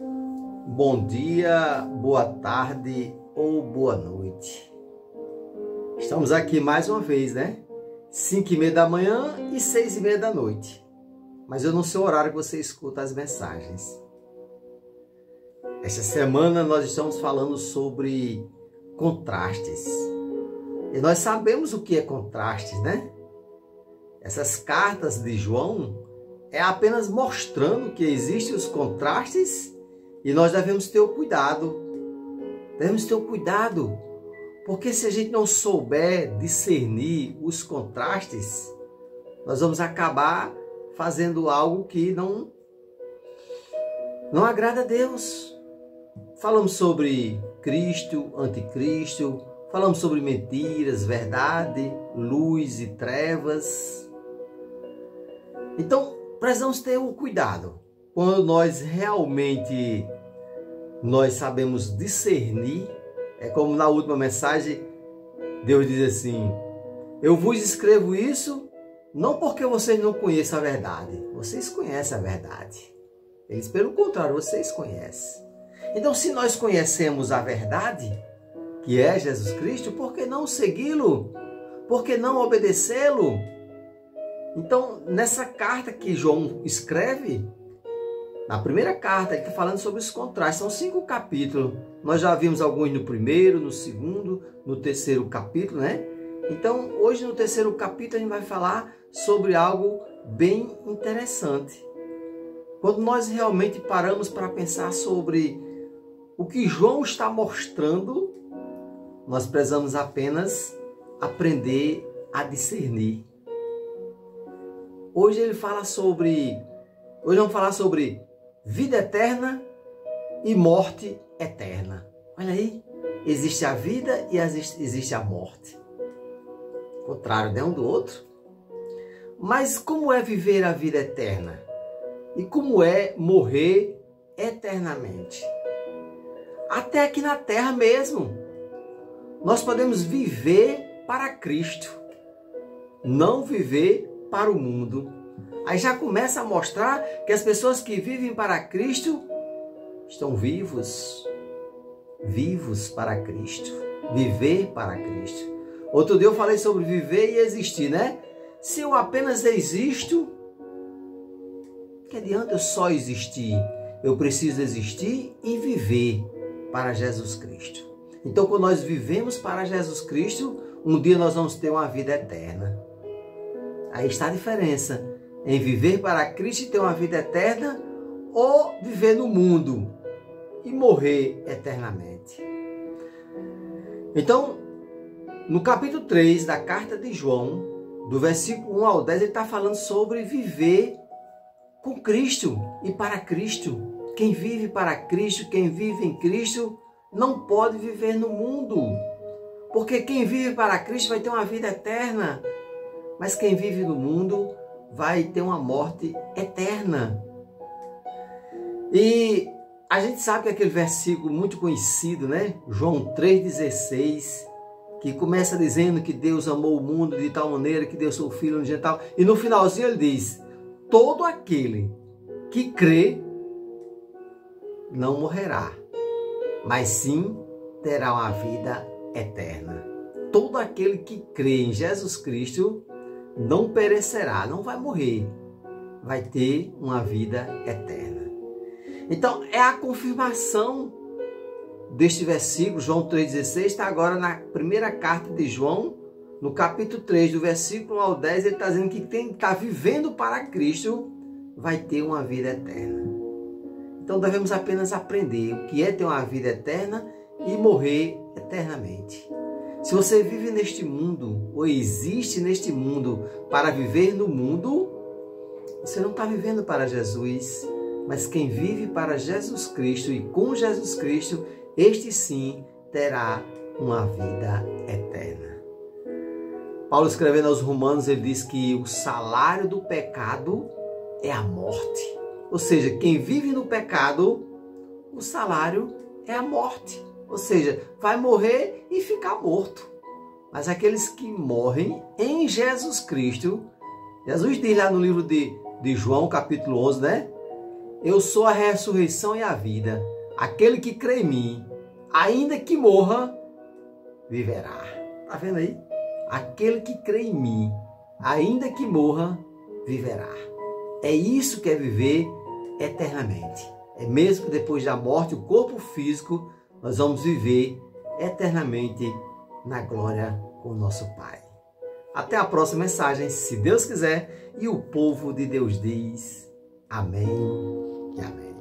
Bom dia, boa tarde ou boa noite. Estamos aqui mais uma vez, né? 5h30 da manhã e 6h30 da noite. Mas eu não sei o horário que você escuta as mensagens. Esta semana nós estamos falando sobre contrastes. E nós sabemos o que é contrastes, né? Essas cartas de João é apenas mostrando que existem os contrastes e nós devemos ter o cuidado. Devemos ter o cuidado, porque se a gente não souber discernir os contrastes, nós vamos acabar fazendo algo que não agrada a Deus. Falamos sobre Cristo, anticristo, falamos sobre mentiras, verdade, luz e trevas. Então, precisamos ter o cuidado. Quando nós realmente sabemos discernir, é como na última mensagem, Deus diz assim: eu vos escrevo isso não porque vocês não conheçam a verdade. Vocês conhecem a verdade. Eles, pelo contrário, vocês conhecem. Então, se nós conhecemos a verdade, que é Jesus Cristo, por que não segui-lo? Por que não obedecê-lo? Então, nessa carta que João escreve, na primeira carta, ele está falando sobre os contrastes. São 5 capítulos. Nós já vimos alguns no primeiro, no segundo, no terceiro capítulo, né? Então, hoje no terceiro capítulo, a gente vai falar sobre algo bem interessante. Quando nós realmente paramos para pensar sobre o que João está mostrando, nós precisamos apenas aprender a discernir. Hoje vamos falar sobre vida eterna e morte eterna. Olha aí, existe a vida e existe a morte. Contrário, né, um do outro. Mas como é viver a vida eterna? E como é morrer eternamente? Até aqui na terra mesmo, nós podemos viver para Cristo, não viver para o mundo. Aí já começa a mostrar que as pessoas que vivem para Cristo estão vivos para Cristo, viver para Cristo. Outro dia eu falei sobre viver e existir, né? Se eu apenas existo, que adianta eu só existir? Eu preciso existir e viver para Jesus Cristo. Então, quando nós vivemos para Jesus Cristo, um dia nós vamos ter uma vida eterna. Aí está a diferença em viver para Cristo e ter uma vida eterna, ou viver no mundo e morrer eternamente. Então, no capítulo 3 da carta de João, do versículo 1 ao 10, ele está falando sobre viver com Cristo e para Cristo. Quem vive para Cristo, quem vive em Cristo, não pode viver no mundo. Porque quem vive para Cristo vai ter uma vida eterna. Mas quem vive no mundo vai ter uma morte eterna. E a gente sabe que aquele versículo muito conhecido, né? João 3,16, que começa dizendo que Deus amou o mundo de tal maneira que deu seu Filho unigênito. E no finalzinho ele diz: todo aquele que crê não morrerá, mas sim terá uma vida eterna. Todo aquele que crê em Jesus Cristo não perecerá, não vai morrer, vai ter uma vida eterna. Então, é a confirmação deste versículo, João 3,16, está agora na primeira carta de João, no capítulo 3, do versículo 1 ao 10, ele está dizendo que quem está vivendo para Cristo vai ter uma vida eterna. Então, devemos apenas aprender o que é ter uma vida eterna e morrer eternamente. Se você vive neste mundo, ou existe neste mundo para viver no mundo, você não está vivendo para Jesus. Mas quem vive para Jesus Cristo e com Jesus Cristo, este sim terá uma vida eterna. Paulo, escrevendo aos Romanos, ele diz que o salário do pecado é a morte. Ou seja, quem vive no pecado, o salário é a morte. Ou seja, vai morrer e ficar morto. Mas aqueles que morrem em Jesus Cristo, Jesus diz lá no livro de João, capítulo 11, né? Eu sou a ressurreição e a vida. Aquele que crê em mim, ainda que morra, viverá. Está vendo aí? Aquele que crê em mim, ainda que morra, viverá. É isso que é viver eternamente. É mesmo que depois da morte, o corpo físico, nós vamos viver eternamente na glória com o nosso Pai. Até a próxima mensagem, se Deus quiser, e o povo de Deus diz amém e amém.